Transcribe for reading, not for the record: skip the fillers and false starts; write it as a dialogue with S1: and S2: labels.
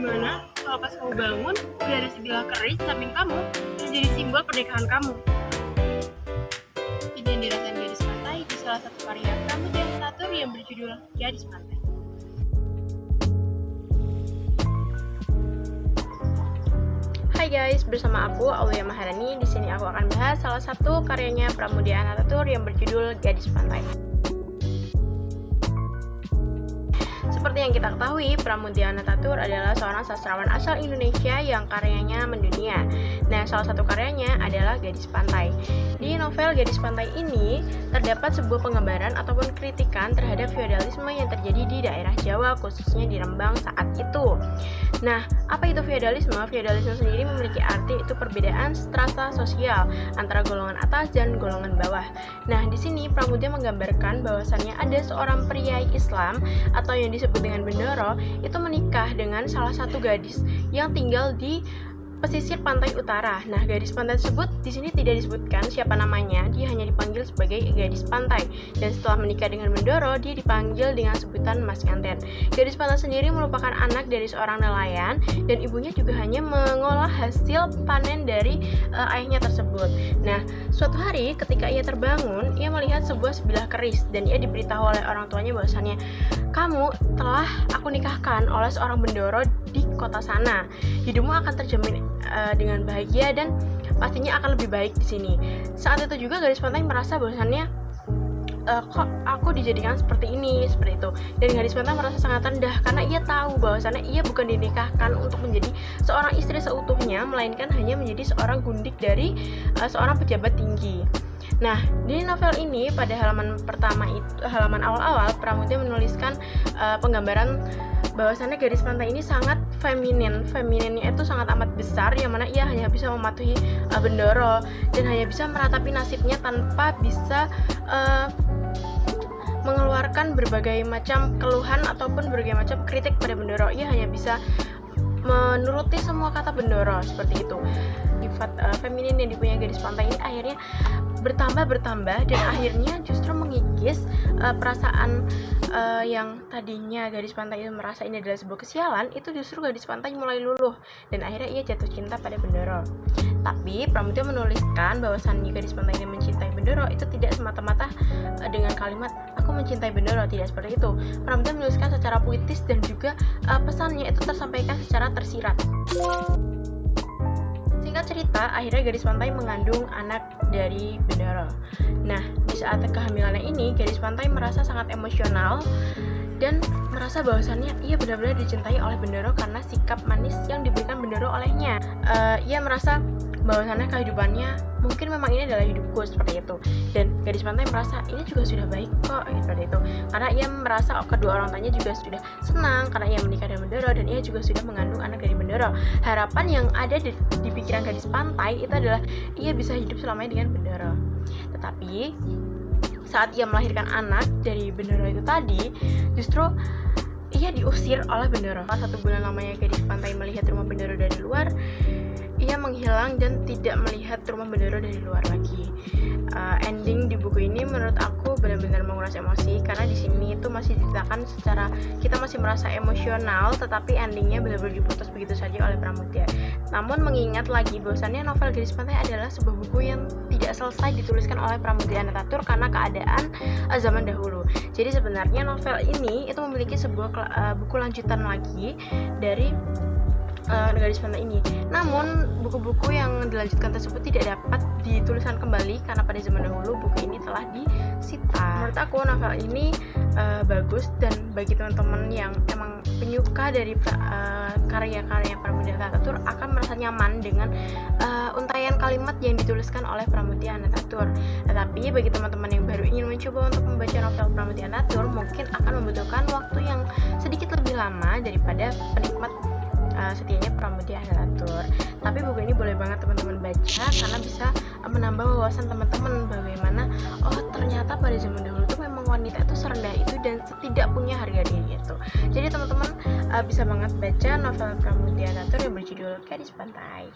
S1: gimana kalau pas kamu bangun udah ada sebilah keris di samping kamu yang jadi simbol pernikahan kamu?
S2: Itu yang dirasain Gadis Pantai di salah satu karya Pramudia Literatur yang berjudul Gadis Pantai.
S3: Hai guys, bersama aku Aulia Maharani. Di sini aku akan bahas salah satu karyanya Pramudia Literatur yang berjudul Gadis Pantai. Seperti yang kita ketahui, Pramudia Anantatur adalah seorang sastrawan asal Indonesia yang karyanya mendunia. Nah, salah satu karyanya adalah Gadis Pantai. Di novel Gadis Pantai ini terdapat sebuah penggambaran ataupun kritikan terhadap feodalisme yang terjadi di daerah Jawa, khususnya di Rembang saat itu. Nah, apa itu feodalisme? Feodalisme sendiri memiliki arti itu perbedaan strata sosial antara golongan atas dan golongan bawah. Nah, di sini Pramudia menggambarkan bahwasannya ada seorang pria Islam atau yang disebut dengan Bendoro itu menikah dengan salah satu gadis yang tinggal di pesisir pantai utara. Nah, gadis pantai tersebut di sini tidak disebutkan siapa namanya, dia hanya dipanggil sebagai gadis pantai. Dan setelah menikah dengan Bendoro, dia dipanggil dengan sebutan Mas Nganten. Gadis pantai sendiri merupakan anak dari seorang nelayan dan ibunya juga hanya mengolah hasil panen dari ayahnya tersebut. Nah, suatu hari ketika ia terbangun, ia melihat sebuah sebilah keris dan ia diberitahu oleh orang tuanya bahwasannya, "Kamu telah aku nikahkan oleh seorang Bendoro di kota sana. Hidupmu akan terjamin dengan bahagia dan pastinya akan lebih baik di sini." Saat itu juga Gadis Pantai merasa bahwasannya kok aku dijadikan seperti ini, seperti itu. Dan Gadis Pantai merasa sangat rendah karena ia tahu bahwasannya ia bukan dinikahkan untuk menjadi seorang istri seutuhnya, melainkan hanya menjadi seorang gundik dari seorang pejabat tinggi. Nah, di novel ini pada halaman pertama itu, halaman awal-awal, Pramudia menuliskan penggambaran bahwasannya Gadis Pantai ini sangat feminin. Femininnya itu sangat amat besar, yang mana ia hanya bisa mematuhi Bendoro dan hanya bisa meratapi nasibnya tanpa bisa mengeluarkan berbagai macam keluhan ataupun berbagai macam kritik pada Bendoro. Ia hanya bisa menuruti semua kata Bendoro, seperti itu. Sifat feminin yang dipunyai Gadis Pantai ini akhirnya bertambah dan akhirnya justru mengikis perasaan yang tadinya Gadis Pantai itu merasa ini adalah sebuah kesialan. Itu justru Gadis Pantai mulai luluh dan akhirnya ia jatuh cinta pada Bendoro. Tapi Pramudia menuliskan bahwasannya Gadis Pantai ini mencintai Bendoro itu tidak semata-mata dengan kalimat "aku mencintai Bendoro", tidak seperti itu. Pramudia menuliskan secara puitis dan juga pesannya itu tersampaikan secara tersirat. Singkat cerita, akhirnya Gadis Pantai mengandung anak dari Bendoro. Nah, di saat kehamilannya ini, Gadis Pantai merasa sangat emosional dan merasa bahwasannya ia benar-benar dicintai oleh Bendoro karena sikap manis yang diberikan Bendoro olehnya. Ia merasa bahwasannya kehidupannya mungkin memang ini adalah hidupku, seperti itu. Dan Gadis Pantai merasa ini juga sudah baik kok, seperti itu. Karena ia merasa kedua orang tuanya juga sudah senang karena ia menikah dengan Bendoro dan ia juga sudah mengandung anak dari Bendoro. Harapan yang ada di pikiran Gadis Pantai itu adalah ia bisa hidup selamanya dengan Bendoro. Tetapi saat ia melahirkan anak dari Bendoro itu tadi, justru ia diusir oleh Bendoro. Satu bulan lamanya Gadis Pantai melihat rumah Bendoro dari luar, ia menghilang dan tidak melihat rumah Bendoro dari luar lagi. Ending di buku ini menurut aku benar-benar menguras emosi karena di sini itu masih diceritakan secara kita masih merasa emosional, tetapi endingnya benar-benar diputus begitu saja oleh Pramudia. Namun mengingat lagi bahwasannya novel Gadis Pantai adalah sebuah buku yang tidak selesai dituliskan oleh Pramudia Anantatur karena keadaan zaman dahulu. Jadi sebenarnya novel ini itu memiliki sebuah buku lanjutan lagi dari Gadis Pantai ini. Namun buku-buku yang dilanjutkan tersebut tidak dapat dituliskan kembali karena pada zaman dahulu buku ini telah disita. Menurut aku novel ini bagus dan bagi teman-teman yang emang penyuka dari karya-karya Pramudia Anantatur akan merasa nyaman dengan untaian kalimat yang dituliskan oleh Pramudia Anantatur. Tetapi bagi teman-teman yang baru ingin mencoba untuk membaca novel Pramudia Anantatur mungkin akan membutuhkan waktu yang sedikit lebih lama daripada penikmat setianya Pramudia Anantatur. Tapi buku ini boleh banget teman-teman baca karena bisa menambah wawasan teman-teman bagaimana ternyata pada zaman dahulu tuh memang wanita itu serendah itu dan tidak punya harga diri itu. Jadi teman-teman bisa banget baca novel Pramudia Anantatur yang berjudul Gadis Pantai.